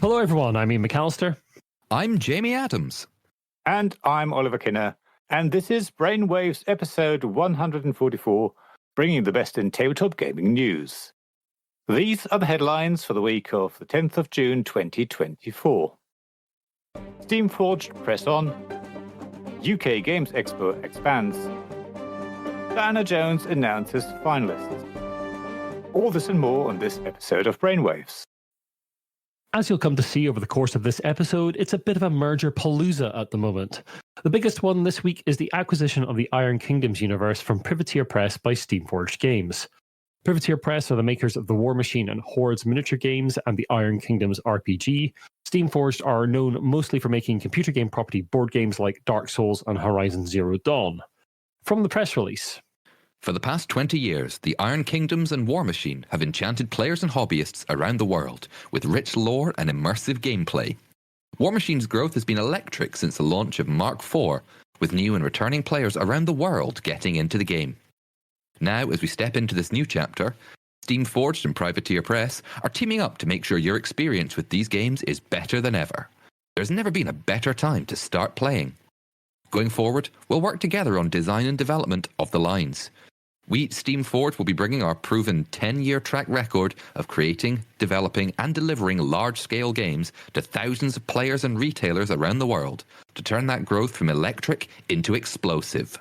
Hello everyone, I'm Ian McAllister. I'm Jamie Adams. And I'm Oliver Kinner. And this is Brainwaves episode 144, bringing the best in tabletop gaming news. These are the headlines for the week of the 10th of June 2024. Steamforged press on. UK Games Expo expands. Diana Jones announces finalists. All this and more on this episode of Brainwaves. As you'll come to see over the course of this episode, it's a bit of a merger palooza at the moment. The biggest one this week is the acquisition of the Iron Kingdoms universe from Privateer Press by Steamforged Games. Privateer Press are the makers of the War Machine and Hordes miniature games and the Iron Kingdoms RPG. Steamforged are known mostly for making computer game property board games like Dark Souls and Horizon Zero Dawn. From the press release. For the past 20 years, the Iron Kingdoms and War Machine have enchanted players and hobbyists around the world with rich lore and immersive gameplay. War Machine's growth has been electric since the launch of Mark IV, with new and returning players around the world getting into the game. Now, as we step into this new chapter, Steamforged and Privateer Press are teaming up to make sure your experience with these games is better than ever. There's never been a better time to start playing. Going forward, we'll work together on design and development of the lines. We at Steamforged will be bringing our proven 10-year track record of creating, developing and delivering large-scale games to thousands of players and retailers around the world to turn that growth from electric into explosive.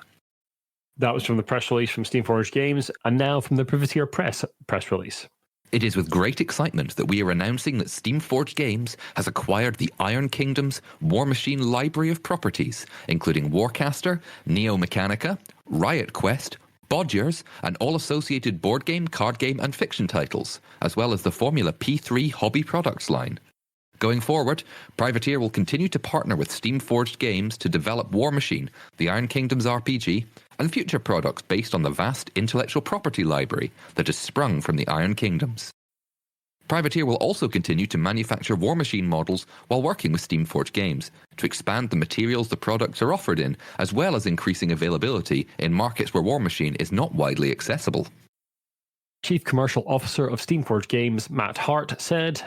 That was from the press release from Steamforged Games, and now from the Privateer Press release. It is with great excitement that we are announcing that Steamforged Games has acquired the Iron Kingdoms War Machine library of properties, including Warcaster, Neo Mechanica, Riot Quest, Bodgers, and all associated board game, card game and fiction titles, as well as the Formula P3 hobby products line. Going forward, Privateer will continue to partner with Steamforged Games to develop War Machine, the Iron Kingdoms RPG, and future products based on the vast intellectual property library that has sprung from the Iron Kingdoms. Privateer will also continue to manufacture War Machine models while working with Steamforged Games to expand the materials the products are offered in, as well as increasing availability in markets where War Machine is not widely accessible. Chief Commercial Officer of Steamforged Games, Matt Hart, said,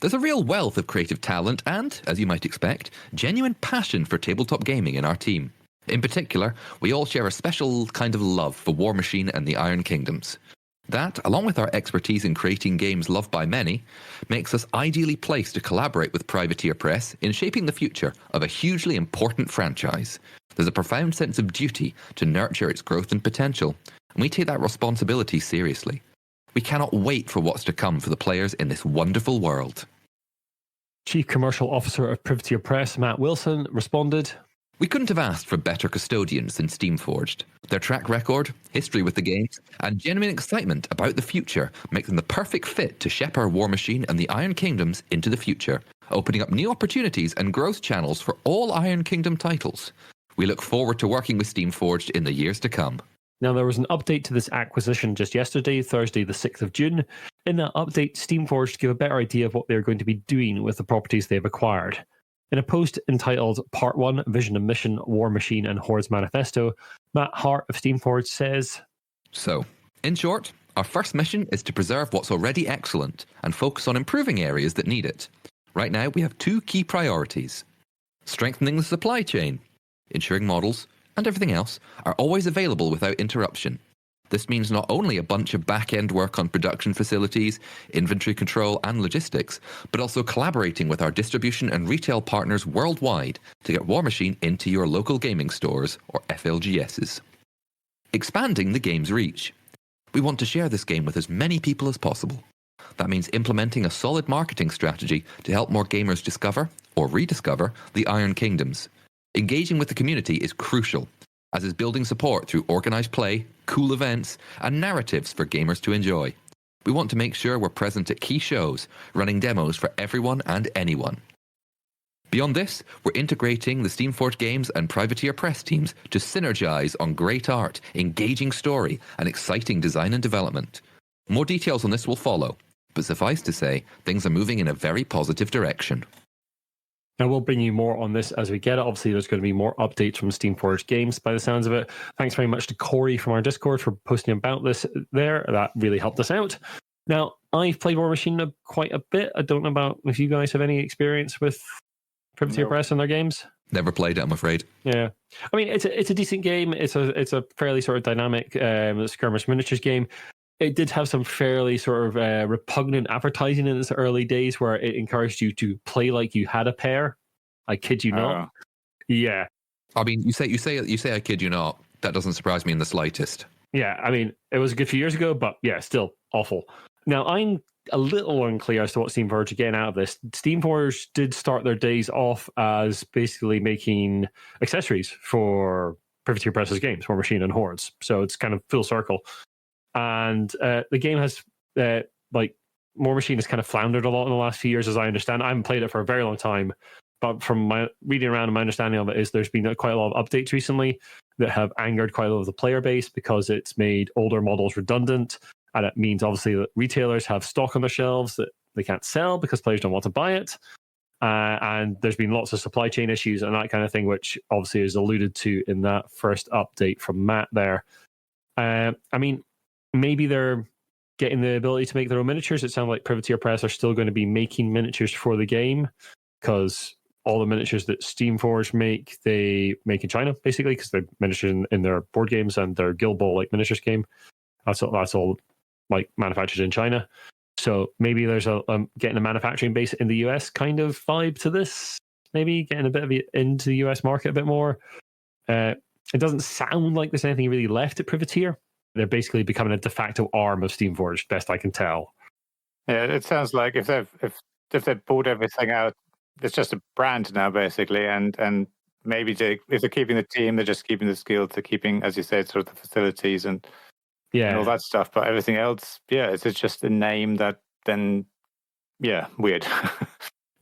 "There's a real wealth of creative talent and, as you might expect, genuine passion for tabletop gaming in our team. In particular, we all share a special kind of love for War Machine and the Iron Kingdoms. That, along with our expertise in creating games loved by many, makes us ideally placed to collaborate with Privateer Press in shaping the future of a hugely important franchise. There's a profound sense of duty to nurture its growth and potential, and we take that responsibility seriously. We cannot wait for what's to come for the players in this wonderful world." Chief Commercial Officer of Privateer Press, Matt Wilson, responded, "We couldn't have asked for better custodians than Steamforged. Their track record, history with the games, and genuine excitement about the future make them the perfect fit to shepherd War Machine and the Iron Kingdoms into the future, opening up new opportunities and growth channels for all Iron Kingdom titles. We look forward to working with Steamforged in the years to come." Now, there was an update to this acquisition just yesterday, Thursday, the 6th of June. In that update, Steamforged give a better idea of what they're going to be doing with the properties they've acquired. In a post entitled Part 1, Vision and Mission, War Machine and Hordes Manifesto, Matt Hart of Steamforged says, So, in short, our first mission is to preserve what's already excellent and focus on improving areas that need it. Right now, we have two key priorities: strengthening the supply chain, ensuring models and everything else are always available without interruption. This means not only a bunch of back-end work on production facilities, inventory control and logistics, but also collaborating with our distribution and retail partners worldwide to get War Machine into your local gaming stores, or FLGSs. Expanding the game's reach. We want to share this game with as many people as possible. That means implementing a solid marketing strategy to help more gamers discover, or rediscover, the Iron Kingdoms. Engaging with the community is crucial, as is building support through organised play, cool events, and narratives for gamers to enjoy. We want to make sure we're present at key shows, running demos for everyone and anyone. Beyond this, we're integrating the Steamforged Games and Privateer Press teams to synergize on great art, engaging story, and exciting design and development. More details on this will follow, but suffice to say, things are moving in a very positive direction. Now, we'll bring you more on this as we get it. Obviously, there's going to be more updates from Steamforged Games by the sounds of it. Thanks very much to Corey from our Discord for posting about this there. That really helped us out. Now, I've played War Machine quite a bit. I don't know about if you guys have any experience with Privateer Press and their games. Never played it, I'm afraid. Yeah, I mean it's a decent game. It's a fairly sort of dynamic skirmish miniatures game. It did have some fairly sort of repugnant advertising in its early days, where it encouraged you to play like you had a pair. I kid you not. Yeah. I mean, you say I kid you not. That doesn't surprise me in the slightest. Yeah, I mean, it was a good few years ago, but yeah, still awful. Now, I'm a little unclear as to what Steamforge are getting out of this. Steamforge did start their days off as basically making accessories for Privateer Press's games, War Machine and Hordes. So it's kind of full circle. And the game has, War Machine has kind of floundered a lot in the last few years, as I understand. I haven't played it for a very long time, but from my reading around and my understanding of it is there's been quite a lot of updates recently that have angered quite a lot of the player base because it's made older models redundant. And it means obviously that retailers have stock on their shelves that they can't sell because players don't want to buy it. And there's been lots of supply chain issues and that kind of thing, which obviously is alluded to in that first update from Matt there. I mean, maybe they're getting the ability to make their own miniatures. It sounds like Privateer Press are still going to be making miniatures for the game because all the miniatures that Steamforge make, they make in China, basically, because they're miniatures in their board games and their Guild Ball like miniatures game. That's all like manufactured in China. So maybe there's getting a manufacturing base in the US kind of vibe to this. Maybe getting a bit of it into the US market a bit more. It doesn't sound like there's anything really left at Privateer. They're basically becoming a de facto arm of Steamforge, best I can tell. Yeah, it sounds like if they've pulled everything out, it's just a brand now, basically, and maybe if they're keeping the team, they're just keeping the skills, they're keeping, as you said, sort of the facilities and all that stuff. But everything else, it's just a name that then, weird.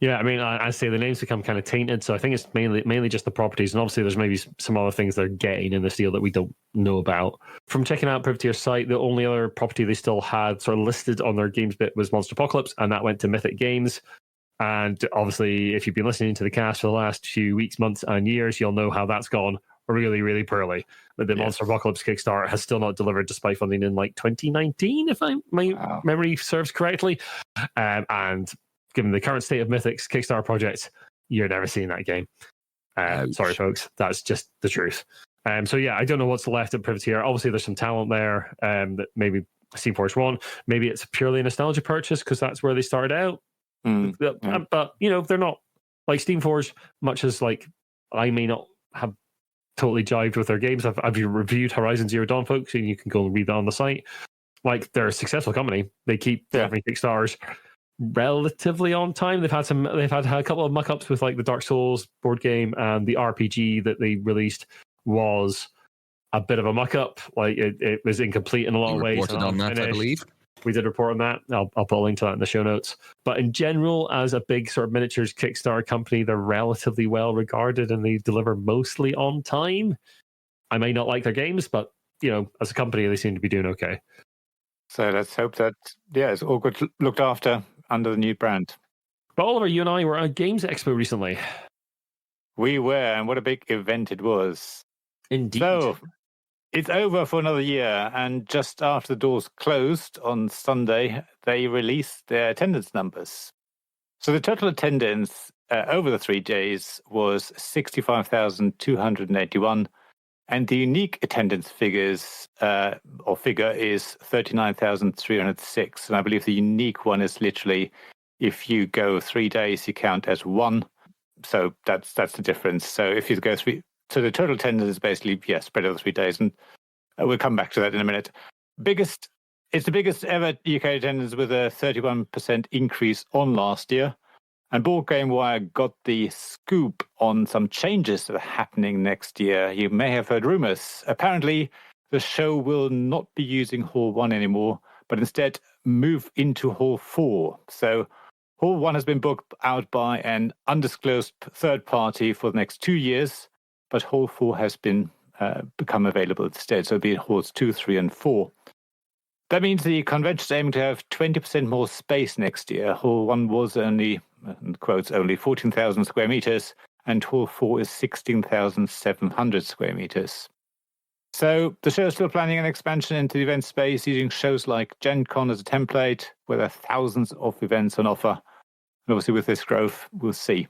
Yeah, I mean, I say the names become kind of tainted, so I think it's mainly just the properties, and obviously there's maybe some other things they're getting in this deal that we don't know about. From checking out Privateer's site, the only other property they still had sort of listed on their games bit was Monster Apocalypse, and that went to Mythic Games. And obviously, if you've been listening to the cast for the last few weeks, months, and years, you'll know how that's gone really, really poorly. But the Monster Apocalypse Kickstarter has still not delivered despite funding in like 2019, if my memory serves correctly. And given the current state of Mythic's Kickstarter project, you're never seeing that game. Sorry, folks. That's just the truth. So yeah, I don't know what's left at Privateer. Obviously, there's some talent there that maybe Steamforge want. Maybe it's purely a nostalgia purchase because that's where they started out. But they're not like Steamforge, much as like I may not have totally jived with their games. I've reviewed Horizon Zero Dawn, folks, and you can go and read that on the site. Like, they're a successful company. They keep delivering Kickstarters relatively on time. They've had a couple of muck-ups with like the Dark Souls board game, and the RPG that they released was a bit of a muck-up. Like it was incomplete in a lot of ways. Reported on that, I believe. We did report on that. I'll put a link to that in the show notes. But in general, as a big sort of miniatures Kickstarter company, they're relatively well regarded and they deliver mostly on time. I may not like their games, but as a company, they seem to be doing okay. So let's hope that it's all good looked after under the new brand. But Oliver, you and I were at Games Expo recently. We were, and what a big event it was. Indeed. So it's over for another year, and just after the doors closed on Sunday, they released their attendance numbers. So the total attendance over the 3 days was 65,281, and the unique attendance figure is 39,306. And I believe the unique one is literally, if you go 3 days, you count as one. So that's the difference. So if you go so the total attendance is basically, spread over 3 days. And we'll come back to that in a minute. It's the biggest ever UK attendance with a 31% increase on last year. And Board Game Wire got the scoop on some changes that are happening next year. You may have heard rumors. Apparently, the show will not be using Hall 1 anymore, but instead move into Hall 4. So Hall 1 has been booked out by an undisclosed third party for the next 2 years, but Hall 4 has become available instead. So it'll be in Halls 2, 3, and 4. That means the convention's aiming to have 20% more space next year. Hall 1 was only 14,000 square meters, and Hall 4 is 16,700 square meters. So the show is still planning an expansion into the event space using shows like Gen Con as a template, where there are thousands of events on offer. And obviously with this growth, we'll see.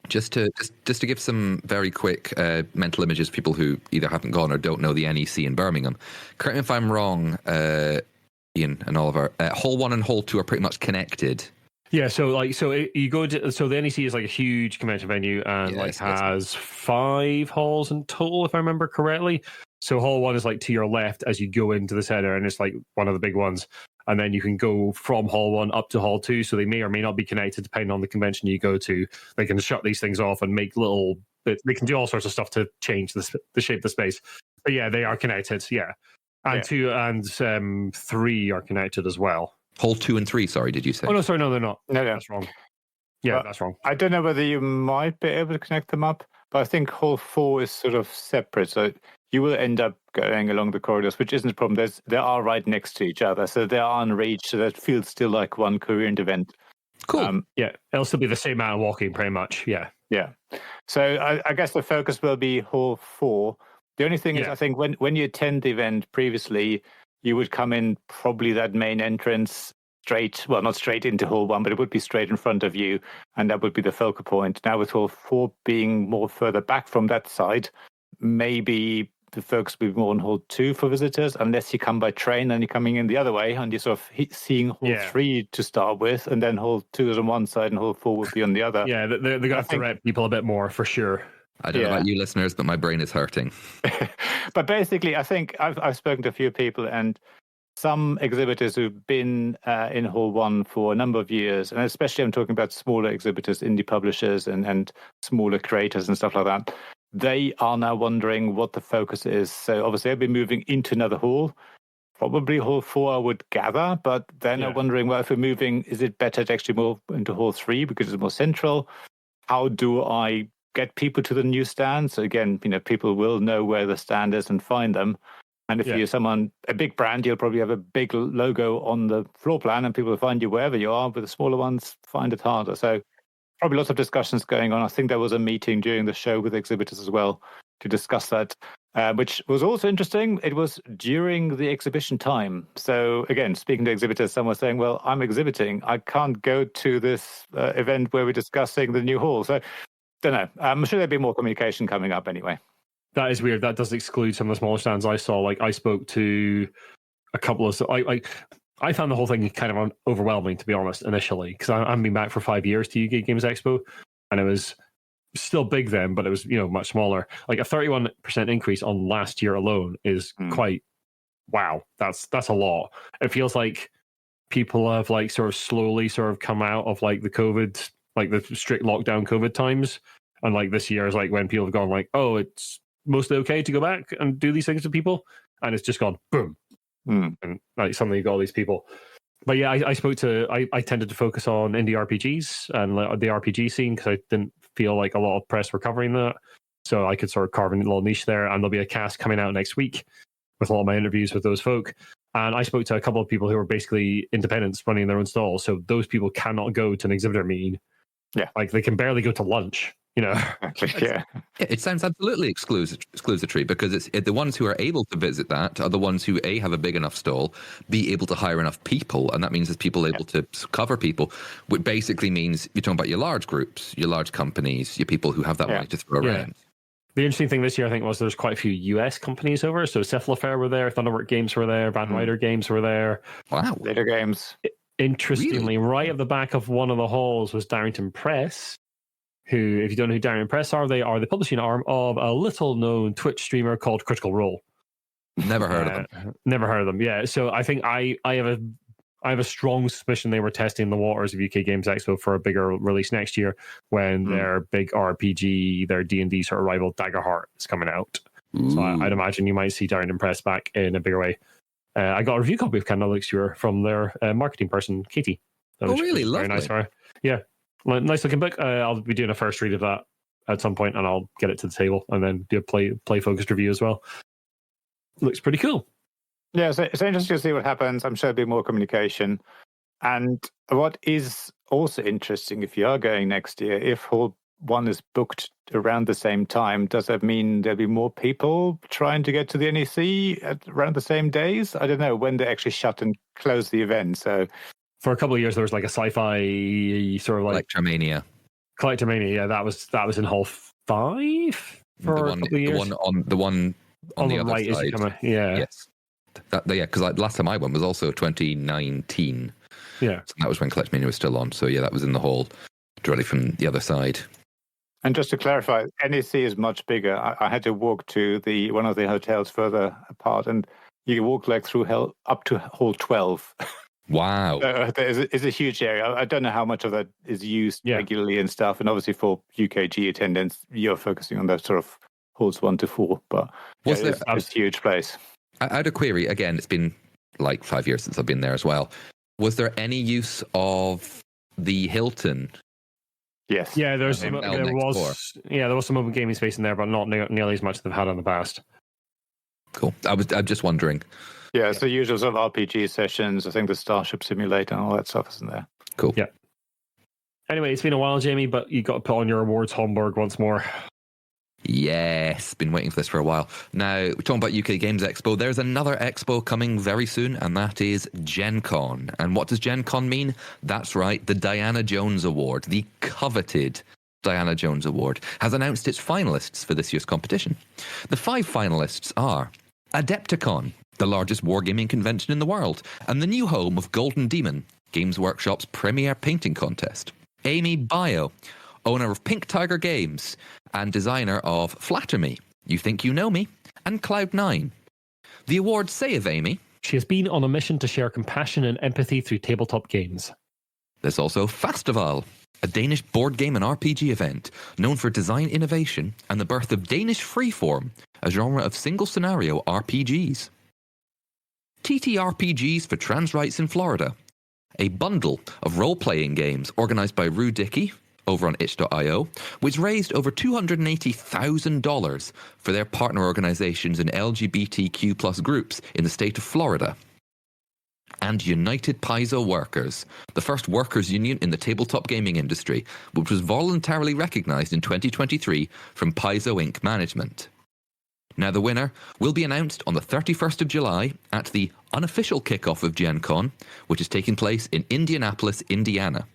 Just to give some very quick mental images, people who either haven't gone or don't know the NEC in Birmingham. Correct me if I'm wrong, Ian and Oliver. Hall 1 and Hall 2 are pretty much connected. Yeah, so you go to the NEC is like a huge convention venue and has 5 halls in total, if I remember correctly. So Hall 1 is like to your left as you go into the center, and it's like one of the big ones. And then you can go from Hall 1 up to Hall 2, so they may or may not be connected depending on the convention you go to. They can shut these things off and make little bits. They can do all sorts of stuff to change the shape of the space. But yeah, they are connected, yeah. And 2 and 3 are connected as well. Hall 2 and 3, sorry, did you say? Oh, no, sorry, no, they're not. No. That's wrong. Yeah, But that's wrong. I don't know whether you might be able to connect them up, but I think Hall 4 is sort of separate. So you will end up going along the corridors, which isn't a problem. They are right next to each other, so they are unreached. So that feels still like one coherent event. Cool. Yeah, it'll still be the same amount of walking, pretty much. Yeah. Yeah. So I guess the focus will be Hall 4. The only thing is, I think when you attend the event previously, you would come in probably that main entrance not straight into Hall 1, but it would be straight in front of you, and that would be the focal point. Now with Hall 4 being more further back from that side, maybe the focus will be more on Hall 2 for visitors, unless you come by train and you're coming in the other way, and you're sort of seeing Hall 3 to start with, and then Hall 2 is on one side and Hall 4 will be on the other. Yeah, they're going to have to direct people a bit more, for sure. I don't know about you listeners, but my brain is hurting. But basically, I think I've spoken to a few people, and some exhibitors who've been in Hall 1 for a number of years, and especially I'm talking about smaller exhibitors, indie publishers and smaller creators and stuff like that, they are now wondering what the focus is. So obviously they've been moving into another hall, probably Hall 4 I would gather, but then I'm wondering, well, if we're moving, is it better to actually move into Hall 3 because it's more central? How do I get people to the new stand? So again, people will know where the stand is and find them. And if you're a big brand, you'll probably have a big logo on the floor plan and people will find you wherever you are. With the smaller ones, find it harder. So probably lots of discussions going on. I think there was a meeting during the show with exhibitors as well to discuss that, which was also interesting. It was during the exhibition time. So again, speaking to exhibitors, some were saying, well, I'm exhibiting. I can't go to this event where we're discussing the new hall. So don't know. I'm sure there'll be more communication coming up anyway. That is weird. That does exclude some of the smaller stands I saw. Like I spoke to a couple of. I found the whole thing kind of overwhelming, to be honest, initially, because I've been back for 5 years to UK Games Expo, and it was still big then, but it was much smaller. Like a 31% increase on last year alone is quite wow. That's a lot. It feels like people have like sort of slowly come out of like the COVID, like the strict lockdown COVID times, and like this year is like when people have gone like, oh, it's mostly okay to go back and do these things to people, and it's just gone boom, and like suddenly you got all these people. But yeah, I tended to focus on indie RPGs and the RPG scene because I didn't feel like a lot of press were covering that, so I could sort of carve a little niche there. And there'll be a cast coming out next week with a lot of my interviews with those folk. And I spoke to a couple of people who are basically independents running their own stalls, so those people cannot go to an exhibitor meeting. Yeah, like they can barely go to lunch. Yeah. It sounds absolutely exclusatory because it's the ones who are able to visit that are the ones who A, have a big enough stall, B, able to hire enough people, and that means there's people able to cover people, which basically means you're talking about your large groups, your large companies, your people who have that money to throw around. The interesting thing this year, I think, was there's quite a few US companies over. So Cephalofair were there, Thunderwork Games were there, Van Ryder Games were there. Wow. Later Games. Interestingly, right at the back of one of the halls was Darrington Press, who, if you don't know who Darrington Press are, they are the publishing arm of a little-known Twitch streamer called Critical Role. Never heard of them. Never heard of them, yeah. So I think I have a strong suspicion they were testing the waters of UK Games Expo for a bigger release next year when their big RPG, their D&D sort of rival Daggerheart is coming out. Ooh. So I'd imagine you might see Darrington Press back in a bigger way. I got a review copy of Candle Elixir from their marketing person, Katie. Oh, really? Lovely. Very nice for her. Yeah. Nice looking book. I'll be doing a first read of that at some point, and I'll get it to the table and then do a play focused review as well. Looks pretty cool. Yeah, so it's interesting to see what happens. I'm sure there'll be more communication. And what is also interesting, if you are going next year, if Hall one is booked around the same time, does that mean there'll be more people trying to get to the NEC around the same days? I don't know when they actually shut and close the event. So for a couple of years, there was like a sci-fi sort of like Electromania. Collectomania. Yeah, that was in Hall 5 for a couple of years. The one on the other right side. Yeah. Yes. Because last time I went was also 2019. Yeah. So that was when Collectomania was still on. So yeah, that was in the hall directly from the other side. And just to clarify, NEC is much bigger. I had to walk to one of the hotels further apart, and you walk like through hell up to Hall 12. Wow. It's a huge area. I don't know how much of that is used regularly and stuff. And obviously for UKG attendance, you're focusing on those sort of halls 1 to 4. But it's a huge place. I had a query. Again, it's been like 5 years since I've been there as well. Was there any use of the Hilton? Yes. Yeah, there was some open gaming space in there, but not nearly as much as they've had in the past. Cool. I'm just wondering. Yeah, it's the usual sort of RPG sessions. I think the Starship Simulator and all that stuff isn't there. Cool. Yeah. Anyway, it's been a while, Jamie, but you got to put on your awards Homburg once more. Yes, been waiting for this for a while. Now, we're talking about UK Games Expo. There's another expo coming very soon, and that is Gen Con. And what does Gen Con mean? That's right, the Diana Jones Award, the coveted Diana Jones Award, has announced its finalists for this year's competition. The 5 finalists are Adepticon, the largest wargaming convention in the world, and the new home of Golden Demon, Games Workshop's premier painting contest. Amy Bio, owner of Pink Tiger Games and designer of Flatter Me, You Think You Know Me, and Cloud9. The awards say of Amy, she has been on a mission to share compassion and empathy through tabletop games. There's also Fastival, a Danish board game and RPG event known for design innovation and the birth of Danish Freeform, a genre of single-scenario RPGs. TTRPGs for Trans Rights in Florida, a bundle of role-playing games organised by Rue Dickey over on itch.io, which raised over $280,000 for their partner organisations in LGBTQ plus groups in the state of Florida. And United Paizo Workers, the first workers' union in the tabletop gaming industry, which was voluntarily recognised in 2023 from Paizo Inc. management. Now, the winner will be announced on the 31st of July at the unofficial kickoff of Gen Con, which is taking place in Indianapolis, Indiana.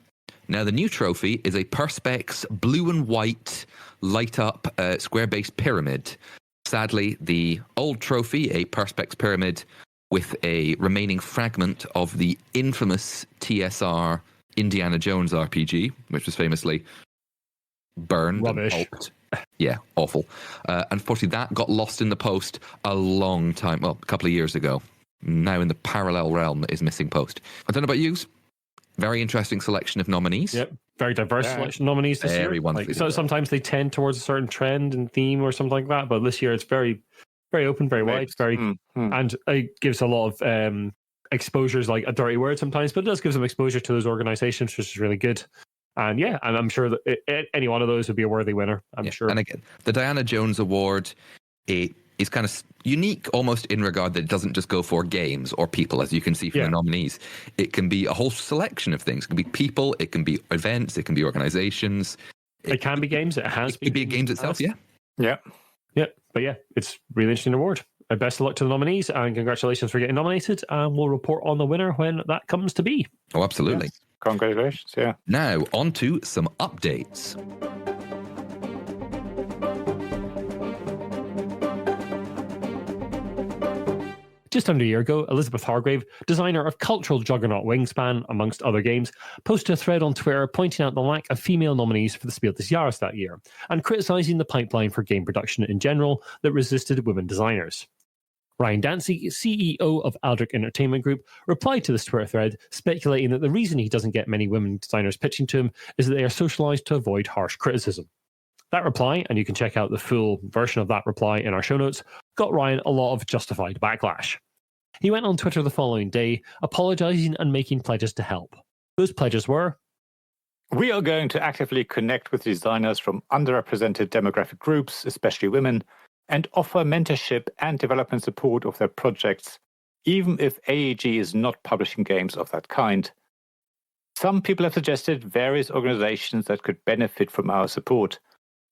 Now, the new trophy is a Perspex blue and white light-up square-based pyramid. Sadly, the old trophy, a Perspex pyramid with a remaining fragment of the infamous TSR Indiana Jones RPG, which was famously burned Rubbish. and pulped. Yeah, awful. Unfortunately, that got lost in the post a long time, well, a couple of years ago. Now in the parallel realm that is missing post. I don't know about you. Very interesting selection of nominees. Yep, very diverse selection of nominees this year. So sometimes they tend towards a certain trend and theme or something like that, but this year it's very, very open, very wide, and it gives a lot of exposures, like a dirty word sometimes, but it does give them exposure to those organizations, which is really good. And yeah, and I'm sure that any one of those would be a worthy winner. I'm sure. And again, the Diana Jones Award is kind of unique almost in regard that it doesn't just go for games or people, as you can see from the nominees. It can be a whole selection of things. It can be people, it can be events, it can be organizations. It can be games. It has been. It can be games itself, Yeah. But yeah, it's a really interesting award. Best of luck to the nominees and congratulations for getting nominated. And we'll report on the winner when that comes to be. Oh, absolutely. Yes. Congratulations, yeah. Now, on to some updates. Just under a year ago, Elizabeth Hargrave, designer of cultural juggernaut Wingspan, amongst other games, posted a thread on Twitter pointing out the lack of female nominees for the Spiel des Jahres that year, and criticising the pipeline for game production in general that resisted women designers. Ryan Dancey, CEO of Aldrich Entertainment Group, replied to this Twitter thread, speculating that the reason he doesn't get many women designers pitching to him is that they are socialised to avoid harsh criticism. That reply, and you can check out the full version of that reply in our show notes, got Ryan a lot of justified backlash. He went on Twitter the following day, apologising and making pledges to help. Those pledges were: we are going to actively connect with designers from underrepresented demographic groups, especially women, and offer mentorship and development support of their projects, even if AEG is not publishing games of that kind. Some people have suggested various organizations that could benefit from our support.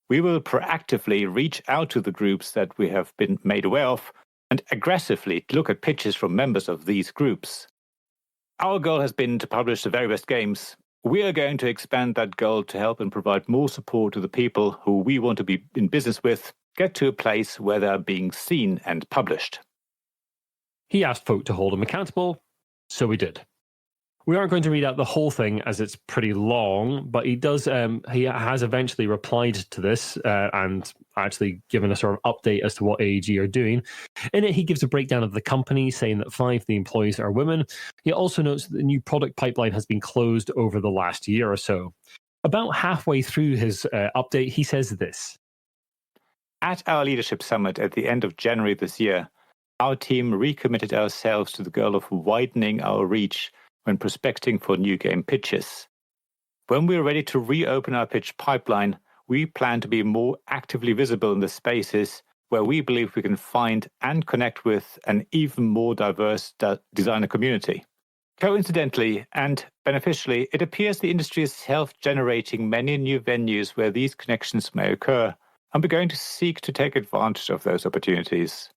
We will proactively reach out to the groups that we have been made aware of and aggressively look at pitches from members of these groups. Our goal has been to publish the very best games. We are going to expand that goal to help and provide more support to the people who we want to be in business with get to a place where they are being seen and published. He asked folk to hold him accountable, so we did. We aren't going to read out the whole thing as it's pretty long, but he does. He has eventually replied to this and actually given a sort of update as to what AEG are doing. In it, he gives a breakdown of the company, saying that 5 of the employees are women. He also notes that the new product pipeline has been closed over the last year or so. About halfway through his update, he says this. At our leadership summit at the end of January this year, our team recommitted ourselves to the goal of widening our reach when prospecting for new game pitches. When we're ready to reopen our pitch pipeline, we plan to be more actively visible in the spaces where we believe we can find and connect with an even more diverse designer community. Coincidentally and beneficially, it appears the industry is self-generating many new venues where these connections may occur, and we're going to seek to take advantage of those opportunities.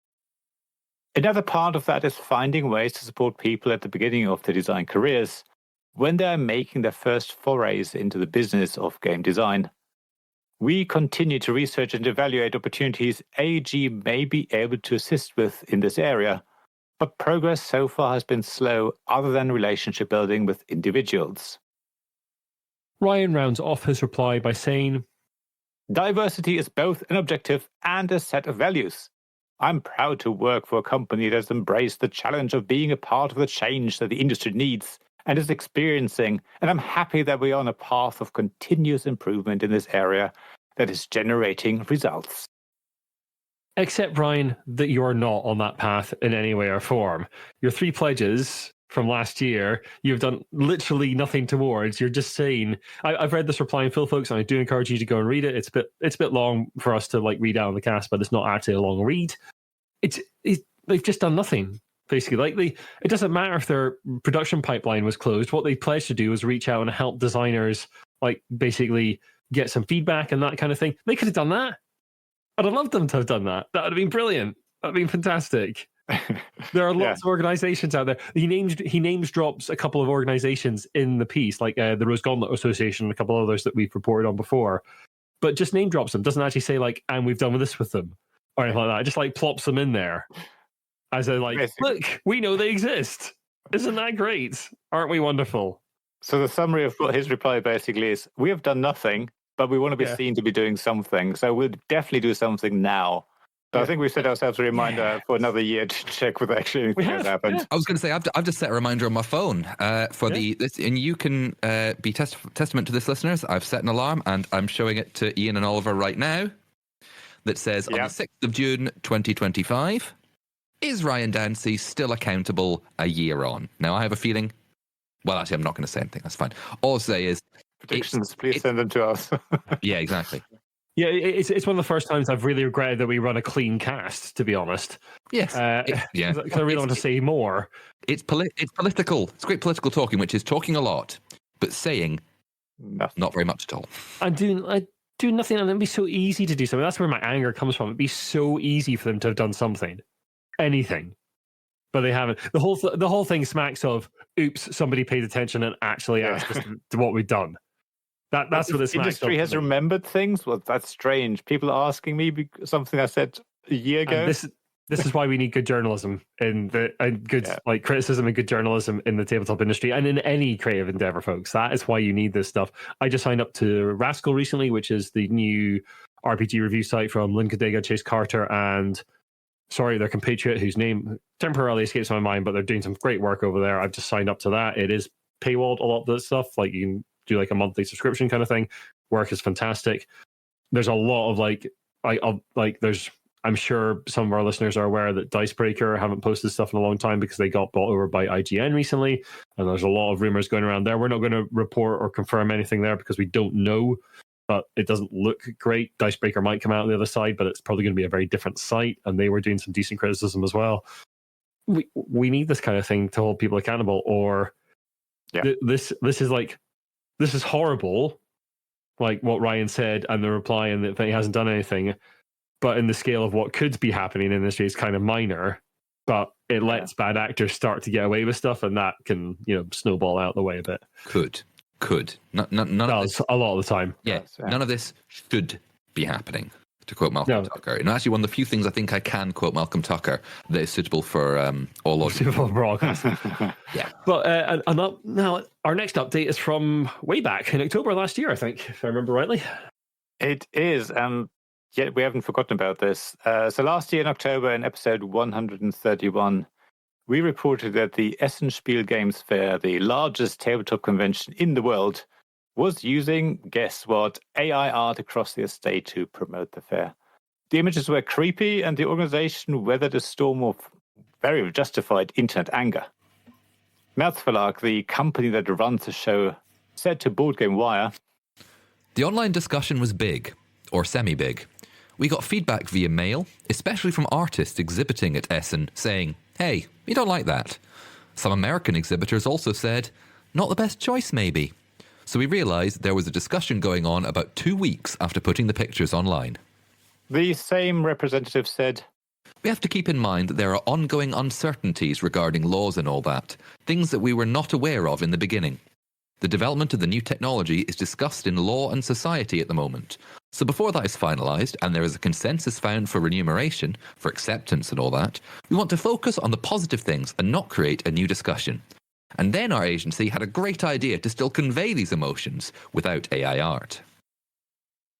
Another part of that is finding ways to support people at the beginning of their design careers when they are making their first forays into the business of game design. We continue to research and evaluate opportunities AEG may be able to assist with in this area, but progress so far has been slow other than relationship building with individuals. Ryan rounds off his reply by saying, Diversity is both an objective and a set of values. I'm proud to work for a company that has embraced the challenge of being a part of the change that the industry needs and is experiencing, and I'm happy that we are on a path of continuous improvement in this area that is generating results. Except, Ryan, that you are not on that path in any way or form. Your 3 pledges from last year, you've done literally nothing towards. You're just saying, I've read this reply in full, folks, and I do encourage you to go and read it. It's a bit long for us to read out on the cast, but it's not actually a long read. They've just done nothing, basically. It doesn't matter if their production pipeline was closed. What they pledged to do was reach out and help designers, basically get some feedback and that kind of thing. They could have done that. I'd have loved them to have done that. That would have been brilliant. That would have been fantastic. There are lots of organizations out there. He names drops a couple of organizations in the piece, like the Rose Gauntlet Association and a couple others that we've reported on before, but just name drops them. Doesn't actually say and we've done this with them or anything like that. Just plops them in there as a look, we know they exist. Isn't that great? Aren't we wonderful? So the summary of what his reply basically is, we have done nothing, but we want to be seen to be doing something. So we'll definitely do something now. So I think we set ourselves a reminder for another year to check whether actually anything has happened. Yeah. I was going to say, I've just set a reminder on my phone for this, and you can be testament to this, listeners. I've set an alarm, and I'm showing it to Ian and Oliver right now. That says on the 6th of June, 2025, is Ryan Dancey still accountable a year on? Now I have a feeling. Well, actually, I'm not going to say anything. That's fine. All I'll say is predictions. Please send them to us. Yeah, exactly. Yeah, it's one of the first times I've really regretted that we run a clean cast, to be honest. Yes. Because I really want to say more. It's political. It's great political talking, which is talking a lot, but saying not very much at all. I do nothing, and it'd be so easy to do something. That's where my anger comes from. It'd be so easy for them to have done something, anything, but they haven't. The whole thing smacks of, oops, somebody paid attention and actually asked us to what we've done. That's what this industry has remembered things. Well, that's strange. People are asking me something I said a year ago. And this is why we need good journalism and good criticism and good journalism in the tabletop industry and in any creative endeavor, folks. That is why you need this stuff. I just signed up to Rascal recently, which is the new RPG review site from Lynn Cadega, Chase Carter, and their compatriot whose name temporarily escapes my mind, but they're doing some great work over there. I've just signed up to that. It is paywalled, a lot of this stuff. You can do a monthly subscription kind of thing. Work is fantastic. There's a lot of there's, I'm sure some of our listeners are aware that Dicebreaker haven't posted stuff in a long time because they got bought over by IGN recently, and there's a lot of rumors going around there. We're not going to report or confirm anything there because we don't know, but it doesn't look great. Dicebreaker might come out on the other side, but it's probably going to be a very different site, and they were doing some decent criticism as well. We need this kind of thing to hold people accountable, or this is this is horrible, like what Ryan said, and the reply, and that he hasn't done anything. But in the scale of what could be happening in the industry, is kind of minor. But it lets bad actors start to get away with stuff, and that can, snowball out the way a bit. Could. None of this, a lot of the time. Yeah, none of this should be happening, to quote Malcolm Tucker. And actually, one of the few things I think I can quote Malcolm Tucker that is suitable for all audience. Suitable broadcast. Yeah. But now, our next update is from way back in October last year, I think, if I remember rightly. It is. Yet we haven't forgotten about this. So last year in October, in episode 131, we reported that the Essenspiel Games Fair, the largest tabletop convention in the world, was using, guess what, AI art across the estate to promote the fair. The images were creepy, and the organization weathered a storm of very justified internet anger. Verlag, the company that runs the show, said to Board Game Wire, "The online discussion was big, or semi-big. We got feedback via mail, especially from artists exhibiting at Essen, saying, 'Hey, we don't like that.' Some American exhibitors also said, 'Not the best choice, maybe.' So we realised there was a discussion going on about 2 weeks after putting the pictures online." The same representative said, "We have to keep in mind that there are ongoing uncertainties regarding laws and all that, things that we were not aware of in the beginning. The development of the new technology is discussed in law and society at the moment. So before that is finalised and there is a consensus found for remuneration, for acceptance and all that, we want to focus on the positive things and not create a new discussion. And then our agency had a great idea to still convey these emotions without AI art."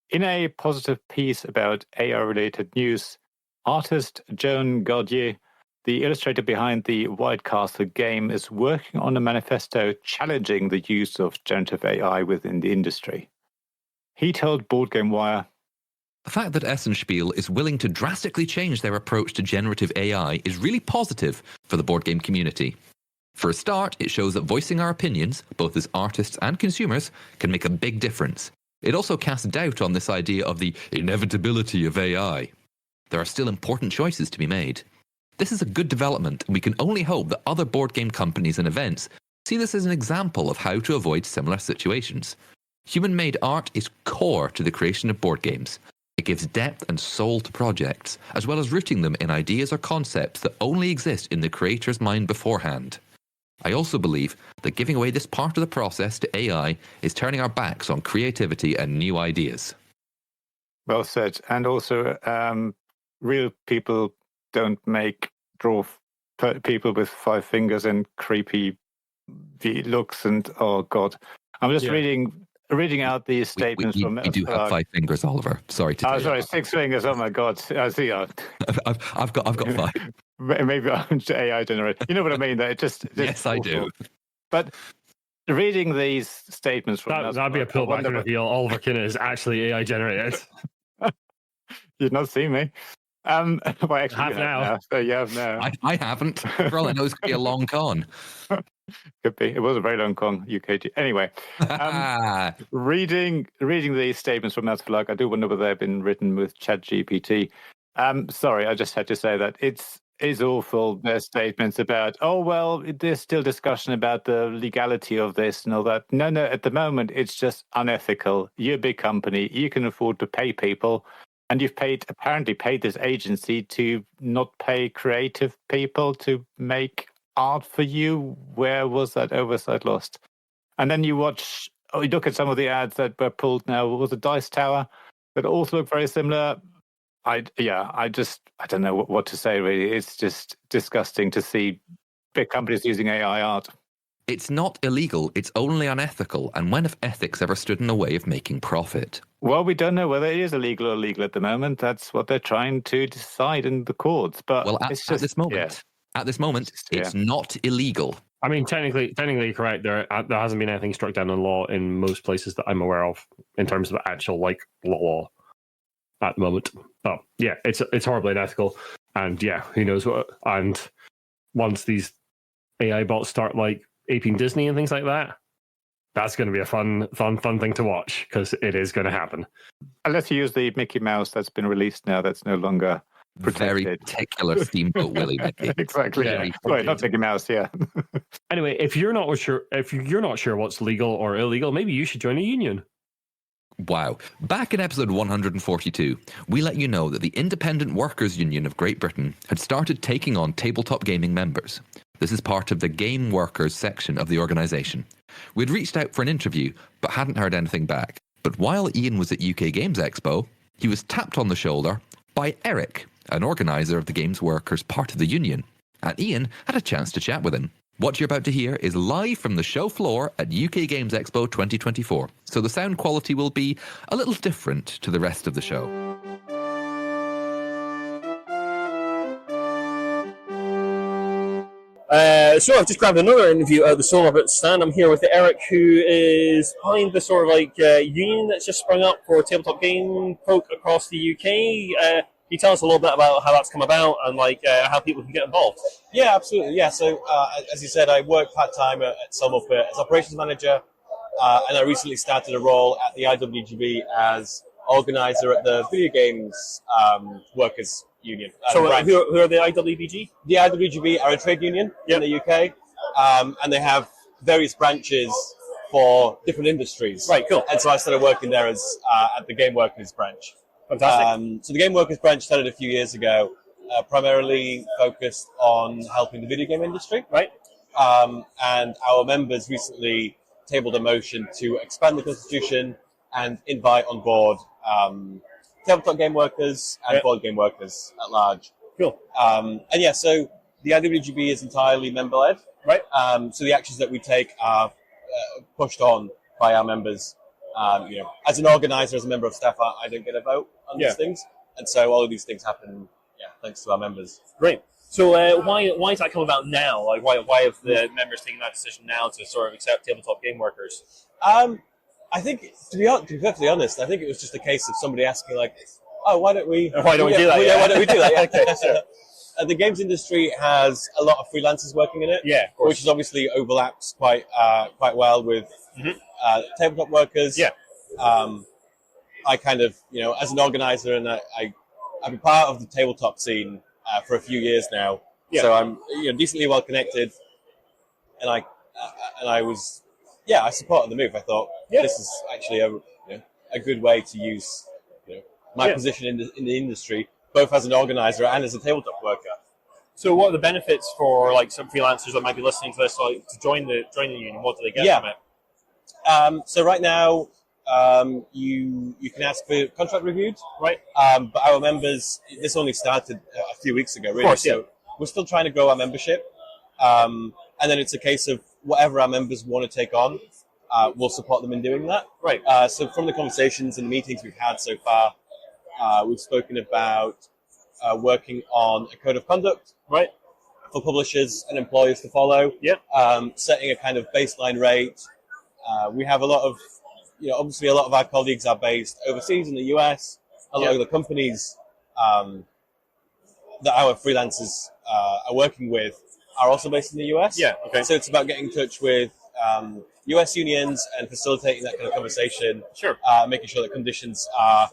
In a positive piece about AI-related news, artist Joan Gaudier, the illustrator behind the White Castle game, is working on a manifesto challenging the use of generative AI within the industry. He told Board Game Wire, "The fact that Essenspiel is willing to drastically change their approach to generative AI is really positive for the board game community. For a start, it shows that voicing our opinions, both as artists and consumers, can make a big difference. It also casts doubt on this idea of the inevitability of AI. There are still important choices to be made. This is a good development, and we can only hope that other board game companies and events see this as an example of how to avoid similar situations. Human-made art is core to the creation of board games. It gives depth and soul to projects, as well as rooting them in ideas or concepts that only exist in the creator's mind beforehand. I also believe that giving away this part of the process to AI is turning our backs on creativity and new ideas." well said. And also, real people don't draw people with 5 fingers and creepy looks and, oh God. I'm just reading out these statements from... We do have 5 fingers, Oliver. Sorry to tell you. Sorry, 6 fingers. Oh my God. I see. I've got 5. Maybe I'm AI generated. You know what I mean? That it just yes, I do. But reading these statements from... That'd be a pullback to reveal Oliver Kinner is actually AI generated. You'd not see me. Well, actually, have now. So you have now. I haven't. For all I know, it's going to be a long con. Could be. It was a very long con, UKG. Anyway, reading these statements from Verlag, I do wonder whether they've been written with ChatGPT. Sorry, I just had to say that it's awful. Their statements about, oh, well, there's still discussion about the legality of this and all that. No, at the moment, it's just unethical. You're a big company. You can afford to pay people. And you've apparently paid this agency to not pay creative people to make art for you. Where was that oversight lost? And then you look at some of the ads that were pulled now. What was it, Dice Tower? That also look very similar. I don't know what to say, really. It's just disgusting to see big companies using AI art. It's not illegal, it's only unethical. And when have ethics ever stood in the way of making profit? Well, we don't know whether it is illegal or illegal at the moment. That's what they're trying to decide in the courts. But at this moment, it's not illegal. I mean, technically correct. There hasn't been anything struck down in law in most places that I'm aware of in terms of actual law at the moment. Oh, yeah, it's horribly unethical, and yeah, who knows what? And once these AI bots start aping Disney and things like that, that's going to be a fun thing to watch, because it is going to happen. Unless you use the Mickey Mouse that's been released now, that's no longer Very Protected. particular Steamboat Willie, Mickey. Exactly. Yeah. Yeah. Right, not Mickey Mouse. Yeah. Anyway, if you're not sure what's legal or illegal, maybe you should join a union. Wow. Back in episode 142, we let you know that the Independent Workers' Union of Great Britain had started taking on tabletop gaming members. This is part of the Game Workers section of the organisation. We'd reached out for an interview, but hadn't heard anything back. But while Ian was at UK Games Expo, he was tapped on the shoulder by Eric, an organiser of the Games Workers part of the union. And Ian had a chance to chat with him. What you're about to hear is live from the show floor at UK Games Expo 2024, so the sound quality will be a little different to the rest of the show. So I've just grabbed another interview at the Solar stand. I'm here with Eric, who is behind the sort of union that's just sprung up for tabletop game folk across the UK. Can you tell us a little bit about how that's come about and how people can get involved? Yeah, absolutely. Yeah, so as you said, I work part-time at Somerville as operations manager, and I recently started a role at the IWGB as organizer at the Video Games Workers Union. So who are the IWBG? The IWGB are a trade union in the UK, and they have various branches for different industries. Right, cool. And so I started working there as at the Game Workers branch. Fantastic. So the Game Workers branch started a few years ago, primarily focused on helping the video game industry. Right. And our members recently tabled a motion to expand the constitution and invite on board tabletop game workers and board game workers at large. Cool. So the IWGB is entirely member-led. Right. So the actions that we take are pushed on by our members. As an organizer, as a member of staff, I don't get a vote on these things. And so all of these things happen, thanks to our members. Great. So why is that come about now? Why have the members taken that decision now to sort of accept tabletop game workers? I think, to be perfectly honest, I think it was just a case of somebody asking, why don't we do that? Why don't we do that? Yeah. Okay, sure. The games industry has a lot of freelancers working in it, which is obviously overlaps quite well with tabletop workers. Yeah. I kind of, as an organizer, and I've been part of the tabletop scene for a few years now, so I'm decently well connected, and I was, I supported the move. I thought this is actually a good way to use my position in the industry, both as an organizer and as a tabletop worker. So what are the benefits for some freelancers that might be listening to this to join the union? What do they get from it? So right now, you can ask for contract reviewed, right? But our members, this only started a few weeks ago, really. Of course, so we're still trying to grow our membership, and then it's a case of whatever our members want to take on, we'll support them in doing that. Right. So from the conversations and the meetings we've had so far, we've spoken about working on a code of conduct, right, for publishers and employers to follow. Yeah. Setting a kind of baseline rate. We have a lot of, obviously a lot of our colleagues are based overseas in the US. A lot of the companies that our freelancers are working with are also based in the US. Yeah. Okay. So it's about getting in touch with US unions and facilitating that kind of conversation. Sure. Making sure that conditions are,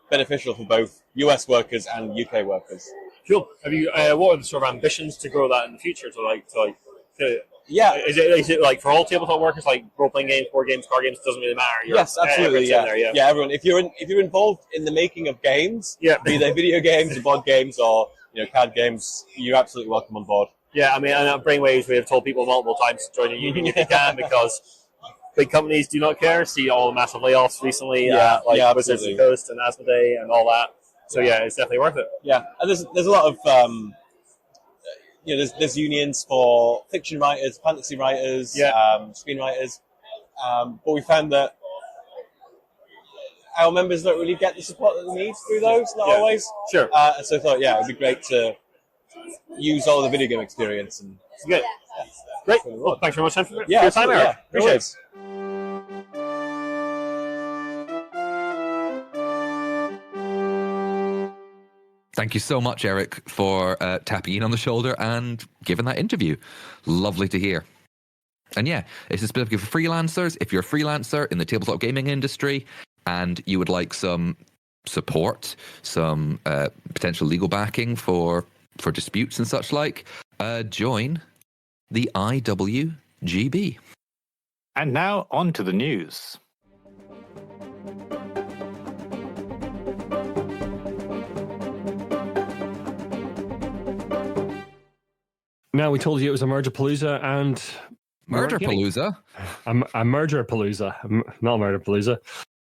beneficial for both US workers and UK workers. Cool. Have you? What are the sort of ambitions to grow that in the future? Is it for all tabletop workers, role playing games, board games, card games? Doesn't really matter. Yes, absolutely. Yeah, everyone. If you're involved in the making of games, be they video games, or board games, or card games, you're absolutely welcome on board. Yeah, I mean, and at Brainwaves, we have told people multiple times to join a union if they can, because big companies do not care. See all the massive layoffs recently, Wizards of the Coast and Asmodee and all that. So it's definitely worth it. Yeah, and there's a lot of there's unions for fiction writers, fantasy writers, screenwriters, but we found that our members don't really get the support that they need through those. Not always. Sure. And so I thought, it'd be great to use all the video game experience and. Good. Yeah. Great. Well, thanks very much for your time, Yeah, Eric. Appreciate it. Thank you so much, Eric, for tapping in on the shoulder and giving that interview. Lovely to hear. And it's specifically for freelancers. If you're a freelancer in the tabletop gaming industry and you would like some support, some potential legal backing for disputes and such like, join the IWGB. And now on to the news. Now, we told you it was a Merger Palooza and... Murder Palooza? A Merger Palooza, not Murder Palooza.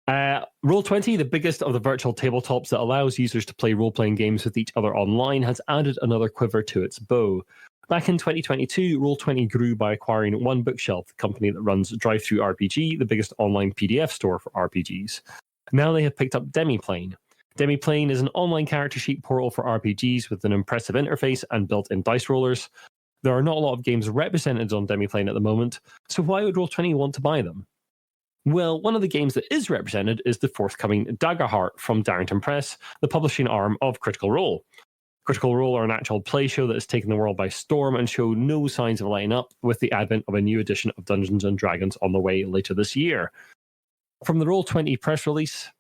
Roll20, the biggest of the virtual tabletops that allows users to play role-playing games with each other online, has added another quiver to its bow. Back in 2022, Roll20 grew by acquiring One Bookshelf, the company that runs Drive-Thru RPG, the biggest online PDF store for RPGs. Now they have picked up Demiplane. Demiplane is an online character sheet portal for RPGs with an impressive interface and built-in dice rollers. There are not a lot of games represented on Demiplane at the moment, so why would Roll20 want to buy them? Well, one of the games that is represented is the forthcoming Daggerheart from Darrington Press, the publishing arm of Critical Role. Critical Role are an actual play show that has taken the world by storm and show no signs of letting up with the advent of a new edition of Dungeons & Dragons on the way later this year. From the Roll20 press release...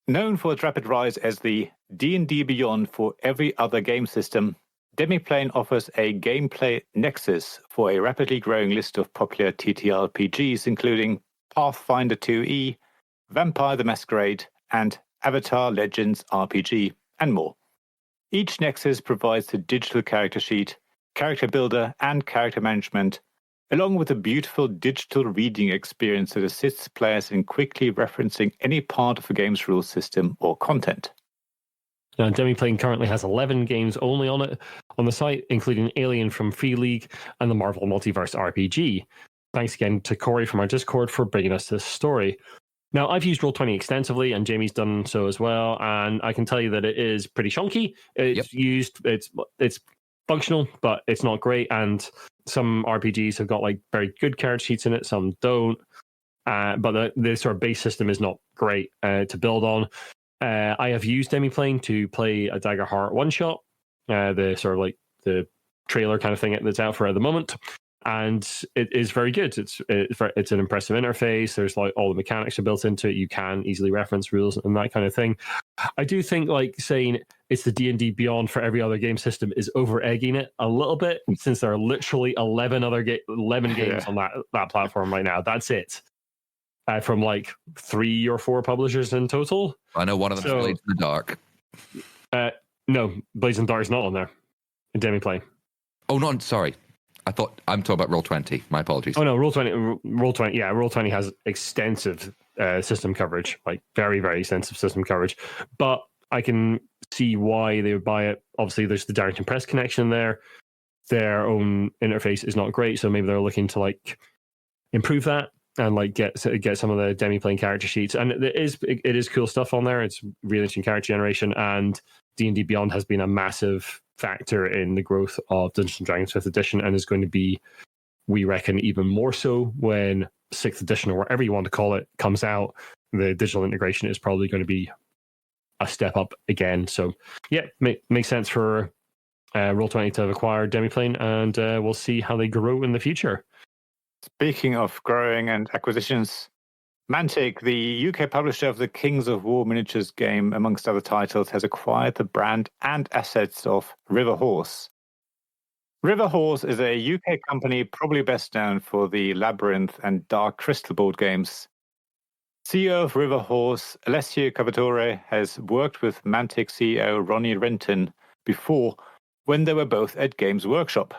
Known for its rapid rise as the D&D Beyond for every other game system, Demiplane offers a gameplay nexus for a rapidly growing list of popular TTRPGs, including Pathfinder 2e, Vampire the Masquerade, and Avatar Legends RPG, and more. Each nexus provides a digital character sheet, character builder, and character management, along with a beautiful digital reading experience that assists players in quickly referencing any part of the game's rule system or content. Now, Demiplane currently has 11 games only on it on the site, including Alien from Free League and the Marvel Multiverse RPG. Thanks again to Corey from our Discord for bringing us this story. Now, I've used Roll20 extensively, and Jamie's done so as well, and I can tell you that it is pretty chunky. It's functional, but it's not great, and some RPGs have got like very good character sheets in it, some don't. But the sort of base system is not great to build on. I have used Demiplane to play a Daggerheart one-shot, the sort of like the trailer kind of thing that's out for at the moment. And it is very good. It's an impressive interface. There's like all the mechanics are built into it. You can easily reference rules and that kind of thing. I do think like saying it's the D&D Beyond for every other game system is over egging it a little bit, since there are literally 11 games on that platform right now. That's it. From like 3 or 4 publishers in total. I know one of them is Blades in the Dark. No, Blades in the Dark is not on there. Demiplane. Oh, no, sorry. I'm talking about Roll20. My apologies. Oh no, Roll20. Yeah, Roll20 has extensive system coverage, like very, very extensive system coverage. But I can see why they would buy it. Obviously, there's the Darrington Press connection there. Their own interface is not great, so maybe they're looking to like improve that and like get some of the Demiplane character sheets. And it is cool stuff on there. It's really interesting character generation, and D&D Beyond has been a massive factor in the growth of Dungeons & Dragons 5th edition, and is going to be, we reckon, even more so when 6th edition, or whatever you want to call it, comes out. The digital integration is probably going to be a step up again. So yeah, makes sense for Roll20 to have acquired Demiplane, and we'll see how they grow in the future. Speaking of growing and acquisitions, Mantic, the UK publisher of the Kings of War miniatures game, amongst other titles, has acquired the brand and assets of River Horse. River Horse is a UK company probably best known for the Labyrinth and Dark Crystal board games. CEO of River Horse, Alessio Cavatore, has worked with Mantic CEO Ronnie Renton before, when they were both at Games Workshop.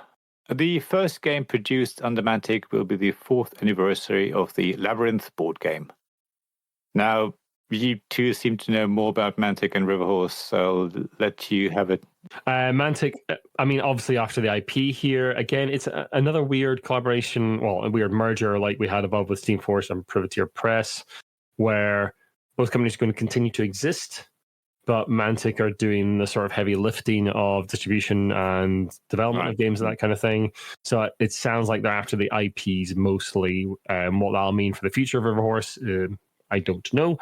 The first game produced under Mantic will be the 4th anniversary of the Labyrinth board game. Now, you two seem to know more about Mantic and River Horse, so I'll let you have it. Mantic, I mean, obviously after the IP here, again, it's another weird collaboration, well, a weird merger like we had above with Steamforce and Privateer Press, where both companies are going to continue to exist, but Mantic are doing the sort of heavy lifting of distribution and development of games and that kind of thing. So it sounds like they're after the IPs mostly. What that'll mean for the future of River Horse, I don't know.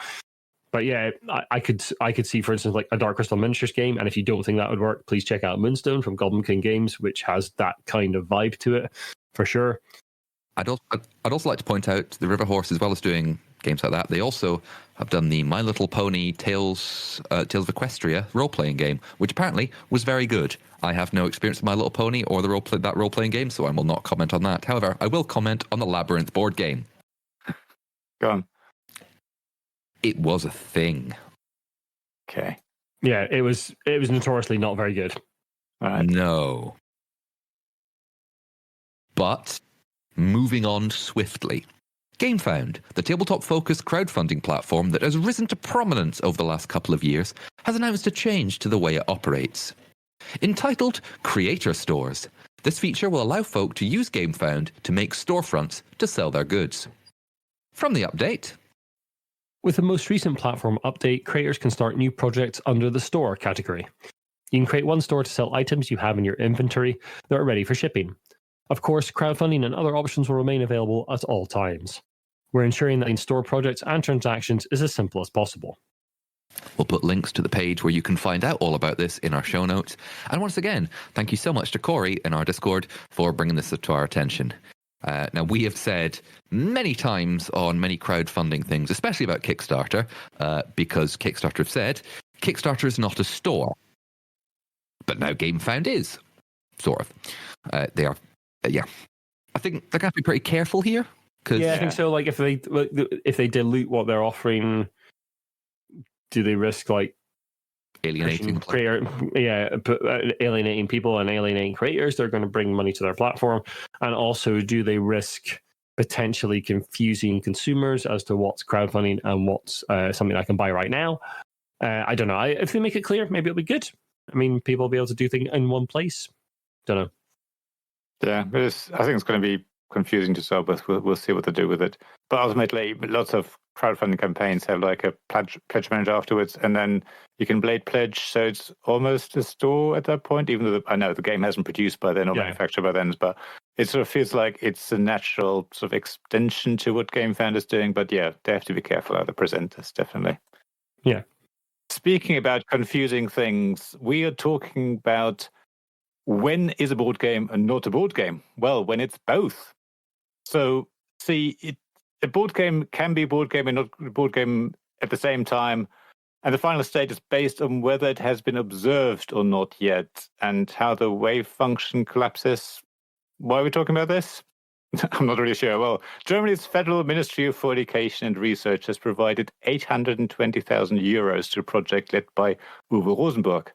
But yeah, I could see, for instance, like a Dark Crystal Miniatures game. And if you don't think that would work, please check out Moonstone from Goblin King Games, which has that kind of vibe to it, for sure. I'd also like to point out the River Horse, as well as doing games like that. They also have done the My Little Pony Tales of Equestria role-playing game, which apparently was very good. I have no experience with My Little Pony or the role-playing game, so I will not comment on that. However, I will comment on the Labyrinth board game. Go on. It was a thing. Okay. Yeah, it was notoriously not very good. All right. No. But moving on swiftly. GameFound, the tabletop-focused crowdfunding platform that has risen to prominence over the last couple of years, has announced a change to the way it operates. Entitled Creator Stores, this feature will allow folk to use GameFound to make storefronts to sell their goods. From the update... With the most recent platform update, creators can start new projects under the store category. You can create one store to sell items you have in your inventory that are ready for shipping. Of course, crowdfunding and other options will remain available at all times. We're ensuring that in-store projects and transactions is as simple as possible. We'll put links to the page where you can find out all about this in our show notes. And once again, thank you so much to Corey in our Discord for bringing this to our attention. Now, we have said many times on many crowdfunding things, especially about Kickstarter, because Kickstarter have said, Kickstarter is not a store. But now GameFound is, sort of. They are, yeah. I think they're going to be pretty careful here. Yeah, I think so. Like, if they dilute what they're offering, do they risk, like, alienating alienating people and alienating creators? They're going to bring money to their platform. And also, do they risk potentially confusing consumers as to what's crowdfunding and what's something I can buy right now? I don't know. If they make it clear, maybe it'll be good. I mean, people will be able to do things in one place. Don't know. Yeah, I think it's going to be confusing to start with. We'll see what they do with it. But ultimately, lots of crowdfunding campaigns have like a pledge manager afterwards, and then you can blade pledge, so it's almost a store at that point, even though I know the game hasn't produced by then or manufactured by then, but it sort of feels like it's a natural sort of extension to what GameFound is doing. But yeah, they have to be careful how they present this, definitely. Yeah. Speaking about confusing things, we are talking about when is a board game and not a board game? Well, when it's both. So, see, a board game can be a board game and not a board game at the same time. And the final state is based on whether it has been observed or not yet, and how the wave function collapses. Why are we talking about this? I'm not really sure. Well, Germany's Federal Ministry for Education and Research has provided 820,000 euros to a project led by Uwe Rosenberg.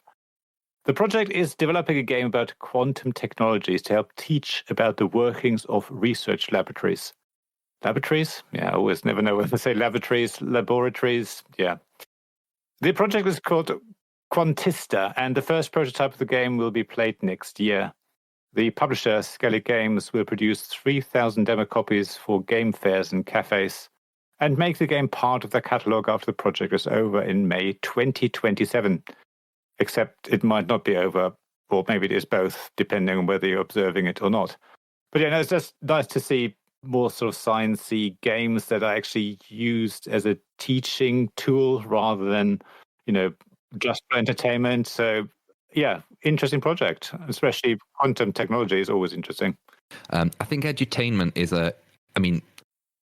The project is developing a game about quantum technologies to help teach about the workings of research laboratories. Laboratories? Yeah, I always never know when to say laboratories. Yeah. The project is called Quantista, and the first prototype of the game will be played next year. The publisher, Skelly Games, will produce 3,000 demo copies for game fairs and cafes and make the game part of their catalogue after the project is over in May 2027. Except it might not be over, or maybe it is both, depending on whether you're observing it or not. But yeah, no, it's just nice to see more sort of science-y games that are actually used as a teaching tool rather than, just for entertainment. So yeah, interesting project, especially quantum technology is always interesting. I think edutainment is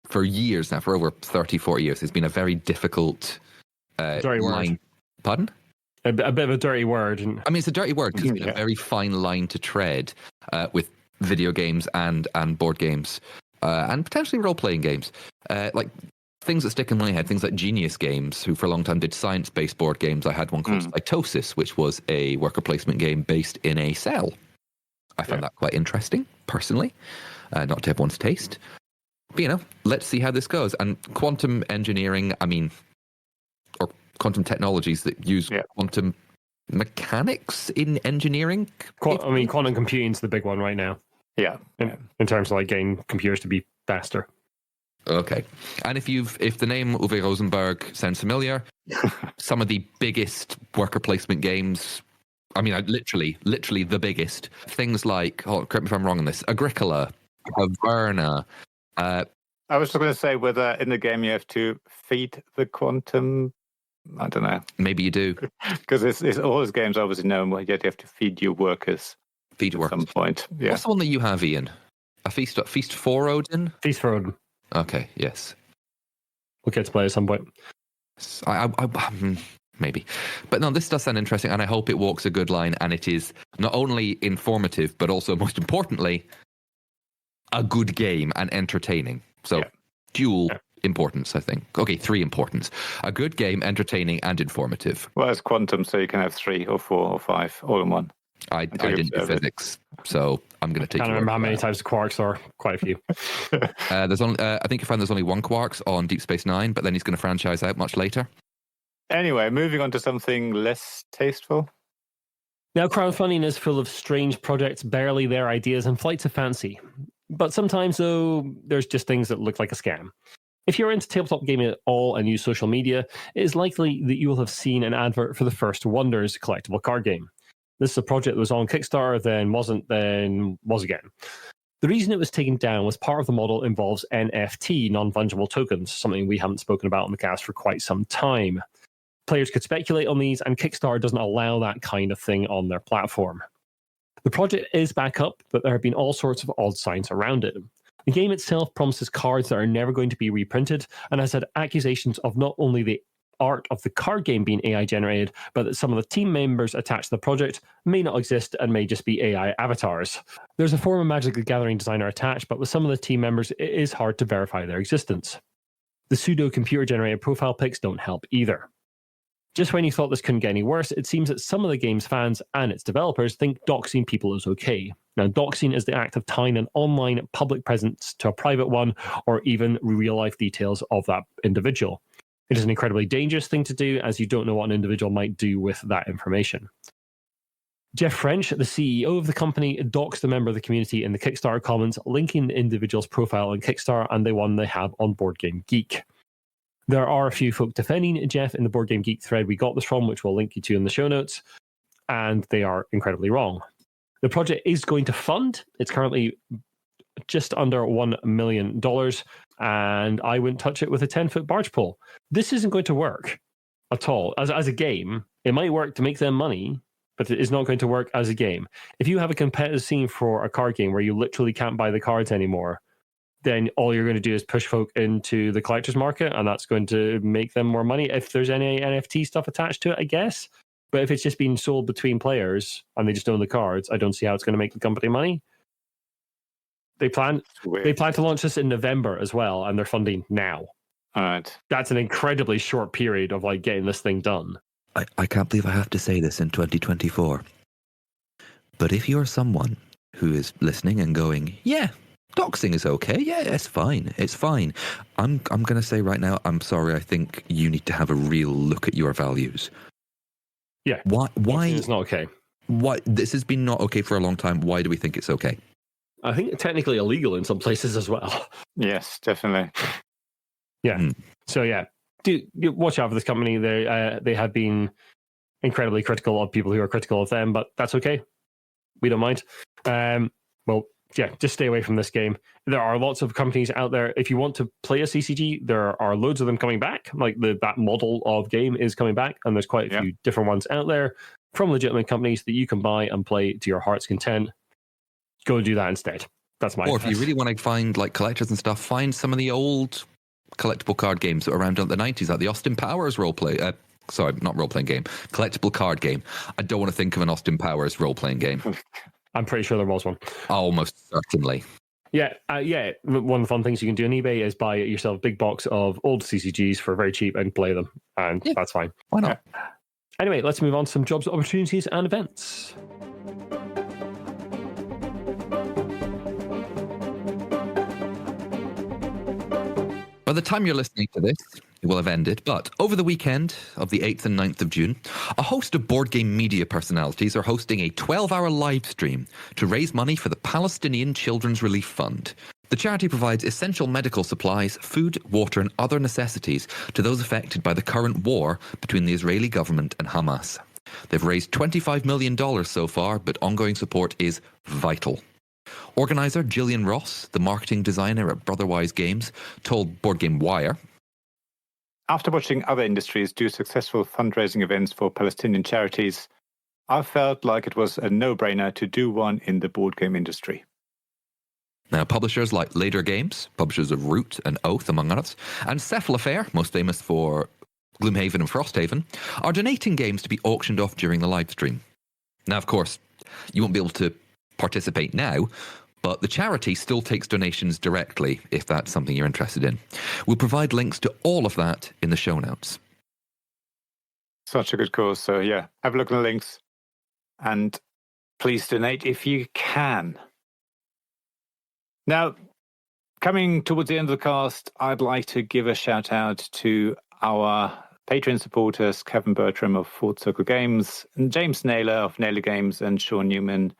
for years now, for over 30, 40 years, it's been a very difficult line. Pardon? A bit of a dirty word. I mean, it's a dirty word because it's been a very fine line to tread with video games and board games and potentially role-playing games. Like things that stick in my head, things like Genius Games, who for a long time did science-based board games. I had one called Cytosis, which was a worker placement game based in a cell. I found that quite interesting, personally. Not to everyone's taste. But, let's see how this goes. And quantum engineering, or quantum technologies that use quantum mechanics in engineering. Quantum computing's the big one right now. Yeah. In terms of like getting computers to be faster. Okay. And if the name Uwe Rosenberg sounds familiar, some of the biggest worker placement games, literally the biggest, things like, correct me if I'm wrong on this, Agricola, Verna. I was just going to say whether in the game you have to feed the quantum. I don't know. Maybe you do. Because it's all those games obviously know where you have to feed your workers. Feed your workers. At some point. Yeah. What's the one that you have, Ian? A feast for Odin? Feast for Odin. Okay, yes. we'll get to play at some point. Maybe. But no, this does sound interesting, and I hope it walks a good line, and it is not only informative, but also, most importantly, a good game and entertaining. So, dual importance, I think. Okay, 3 importance. A good game, entertaining, and informative. Well, it's quantum, so you can have 3 or 4 or 5 all in one. I didn't do physics, so I'm going to take. I can't remember how many types of quarks are. Quite a few. There's only. I think you found there's only 1 quarks on Deep Space Nine, but then he's going to franchise out much later. Anyway, moving on to something less tasteful. Now, crowdfunding is full of strange projects, barely their ideas, and flights of fancy. But sometimes, though, there's just things that look like a scam. If you're into tabletop gaming at all and use social media, it is likely that you will have seen an advert for the First Wonders collectible card game. This is a project that was on Kickstarter, then wasn't, then was again. The reason it was taken down was part of the model involves NFT, non-fungible tokens, something we haven't spoken about on the cast for quite some time. Players could speculate on these, and Kickstarter doesn't allow that kind of thing on their platform. The project is back up, but there have been all sorts of odd signs around it. The game itself promises cards that are never going to be reprinted, and has had accusations of not only the art of the card game being AI generated, but that some of the team members attached to the project may not exist and may just be AI avatars. There's a former Magic the Gathering designer attached, but with some of the team members, it is hard to verify their existence. The pseudo computer-generated profile pics don't help either. Just when you thought this couldn't get any worse, it seems that some of the game's fans and its developers think doxing people is okay. Now, doxing is the act of tying an online public presence to a private one, or even real-life details of that individual. It is an incredibly dangerous thing to do, as you don't know what an individual might do with that information. Jeff French, the CEO of the company, doxed a member of the community in the Kickstarter comments, linking the individual's profile on Kickstarter and the one they have on Board Game Geek. There are a few folk defending Jeff in the Board Game Geek thread we got this from, which we'll link you to in the show notes, and they are incredibly wrong. The project is going to fund. It's currently just under $1 million, and I wouldn't touch it with a 10-foot barge pole. This isn't going to work at all. As a game, it might work to make them money, but it is not going to work as a game. If you have a competitive scene for a card game where you literally can't buy the cards anymore, then all you're going to do is push folk into the collector's market, and that's going to make them more money. If there's any NFT stuff attached to it, I guess. But if it's just being sold between players and they just own the cards, I don't see how it's going to make the company money. They plan to launch this in November as well, and they're funding now. All right. That's an incredibly short period of like getting this thing done. I can't believe I have to say this in 2024. But if you're someone who is listening and going, yeah, doxing is okay. Yeah, it's fine. It's fine. I'm going to say right now, I'm sorry. I think you need to have a real look at your values. Yeah. Why? It's not okay. Why? This has been not okay for a long time. Why do we think it's okay? I think it's technically illegal in some places as well. Yes, definitely. Yeah. So yeah, do watch out for this company. They have been incredibly critical of people who are critical of them, but that's okay. We don't mind. Well, yeah, just stay away from this game. There are lots of companies out there. If you want to play a CCG, there are loads of them coming back. Like that model of game is coming back, and there's quite a few different ones out there from legitimate companies that you can buy and play to your heart's content. Go and do that instead. That's my advice. Or if you really want to find like collectors and stuff, find some of the old collectible card games that were around in the 90s, like the Austin Powers role-play. Sorry, not role-playing game. Collectible card game. I don't want to think of an Austin Powers role-playing game. I'm pretty sure there was one. Almost certainly. Yeah. One of the fun things you can do on eBay is buy yourself a big box of old CCGs for very cheap and play them. And that's fine. Why not? Anyway, let's move on to some jobs, opportunities, and events. By the time you're listening to this, it will have ended, but over the weekend of the 8th and 9th of June, a host of board game media personalities are hosting a 12-hour live stream to raise money for the Palestinian Children's Relief Fund. The charity provides essential medical supplies, food, water, and other necessities to those affected by the current war between the Israeli government and Hamas. They've raised $25 million so far, but ongoing support is vital. Organiser Gillian Ross, the marketing designer at Brotherwise Games, told Board Game Wire, "After watching other industries do successful fundraising events for Palestinian charities, I felt like it was a no-brainer to do one in the board game industry." Now, publishers like Later Games, publishers of Root and Oath, among others, and Cephalofair, most famous for Gloomhaven and Frosthaven, are donating games to be auctioned off during the live stream. Now, of course, you won't be able to participate now, but the charity still takes donations directly if that's something you're interested in. We'll provide links to all of that in the show notes. Such a good cause. So, yeah, have a look at the links and please donate if you can. Now, coming towards the end of the cast, I'd like to give a shout out to our Patreon supporters, Kevin Bertram of Fourth Circle Games, and James Naylor of Naylor Games, and Sean Newman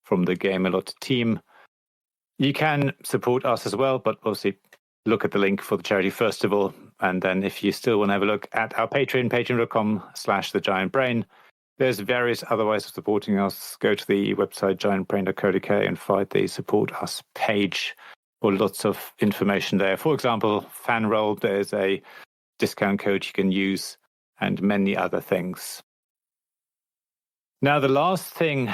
from the Game A Lot team. You can support us as well, but obviously look at the link for the charity first of all. And then if you still want to have a look at our Patreon, patreon.com/thegiantbrain, there's various other ways of supporting us. Go to the website giantbrain.co.uk and find the support us page for lots of information there. For example, FanRoll, there's a discount code you can use and many other things. Now, the last thing,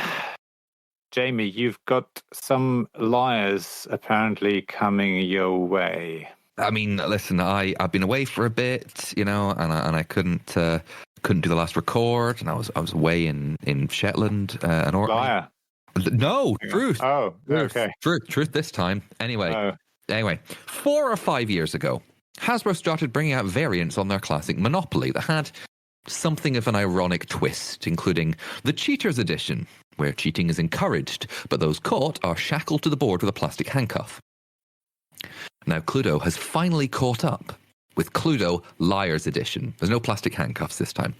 Jamie, you've got some liars apparently coming your way. I mean, listen, I've been away for a bit, and I couldn't do the last record, and I was away in Shetland and Orkney. Liar. No, truth. Oh, okay. Truth this time. Anyway, 4 or 5 years ago, Hasbro started bringing out variants on their classic Monopoly that had something of an ironic twist, including the Cheaters Edition, where cheating is encouraged, but those caught are shackled to the board with a plastic handcuff. Now, Cluedo has finally caught up with Cluedo Liars Edition. There's no plastic handcuffs this time.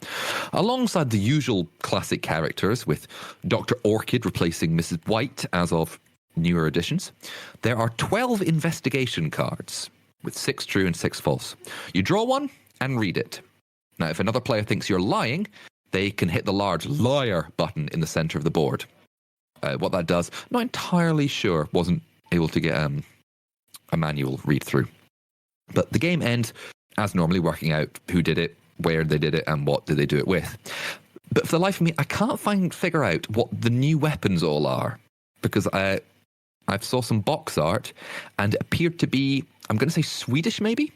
Alongside the usual classic characters, with Dr. Orchid replacing Mrs. White as of newer editions, there are 12 investigation cards with 6 true and 6 false. You draw one and read it. Now, if another player thinks you're lying, they can hit the large liar button in the center of the board. What that does, not entirely sure, wasn't able to get a manual read through. But the game ends, as normally, working out who did it, where they did it, and what did they do it with. But for the life of me, I can't figure out what the new weapons all are, because I saw some box art, and it appeared to be, I'm going to say Swedish maybe?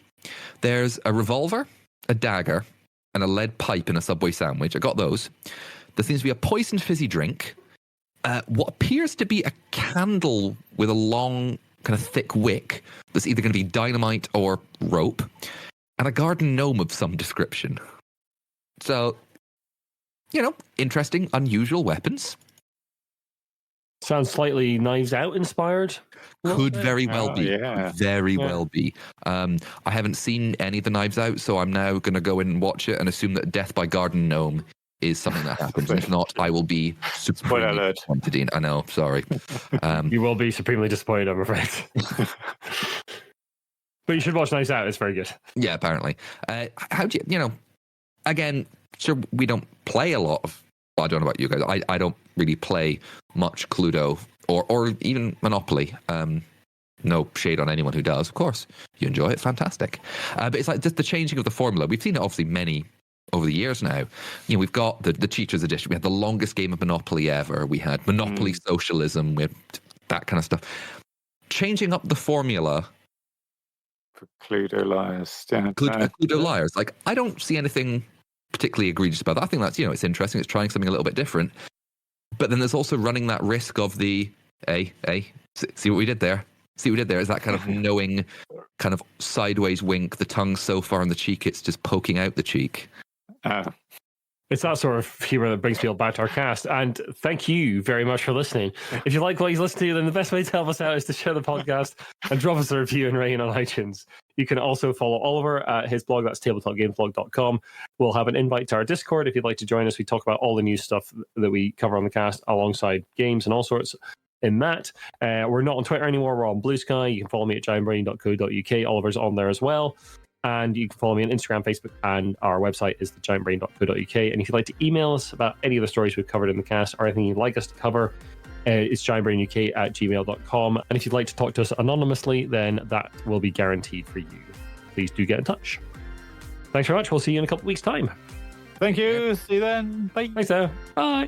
There's a revolver, a dagger, and a lead pipe in a Subway sandwich. I got those. There seems to be a poisoned fizzy drink, what appears to be a candle with a long, kind of thick wick that's either going to be dynamite or rope, and a garden gnome of some description. So, interesting, unusual weapons. Sounds slightly Knives Out inspired. Could very well be. Yeah. Very well be. I haven't seen any of the Knives Out, so I'm now going to go in and watch it and assume that Death by Garden Gnome is something that happens. If not, I will be supremely disappointed. I know, sorry. You will be supremely disappointed, I'm afraid. But you should watch Knives Out. It's very good. Yeah, apparently. How do you, again, sure, we don't play a lot of, well, I don't know about you guys. I don't really play much Cluedo or even Monopoly. No shade on anyone who does. Of course, you enjoy it. Fantastic. But it's like just the changing of the formula. We've seen it obviously many over the years now. We've got the Cheaters Edition. We had the longest game of Monopoly ever. We had Monopoly Socialism. We had that kind of stuff. Changing up the formula. For Cluedo Liars. Yeah, Cluedo Liars. Like, I don't see anything particularly egregious about that. I think that's, it's interesting. It's trying something a little bit different. But then there's also running that risk of the, see what we did there? See what we did there? Is that kind of knowing, kind of sideways wink, the tongue so far in the cheek, it's just poking out the cheek. It's that sort of humor that brings people back to our cast. And thank you very much for listening. If you like what you listen to, then the best way to help us out is to share the podcast and drop us a review and rating on iTunes. You can also follow Oliver at his blog, that's tabletopgamesblog.com. We'll have an invite to our Discord if you'd like to join us. We talk about all the new stuff that we cover on the cast alongside games and all sorts in that. We're not on Twitter anymore. We're on Blue Sky. You can follow me at giantbrain.co.uk. Oliver's on there as well. And you can follow me on Instagram, Facebook, and our website is thegiantbrain.co.uk. And if you'd like to email us about any of the stories we've covered in the cast or anything you'd like us to cover, it's giantbrainuk@gmail.com. And if you'd like to talk to us anonymously, then that will be guaranteed for you. Please do get in touch. Thanks very much. We'll see you in a couple of weeks' time. Thank you. See you then. Bye. Thanks, though. Bye.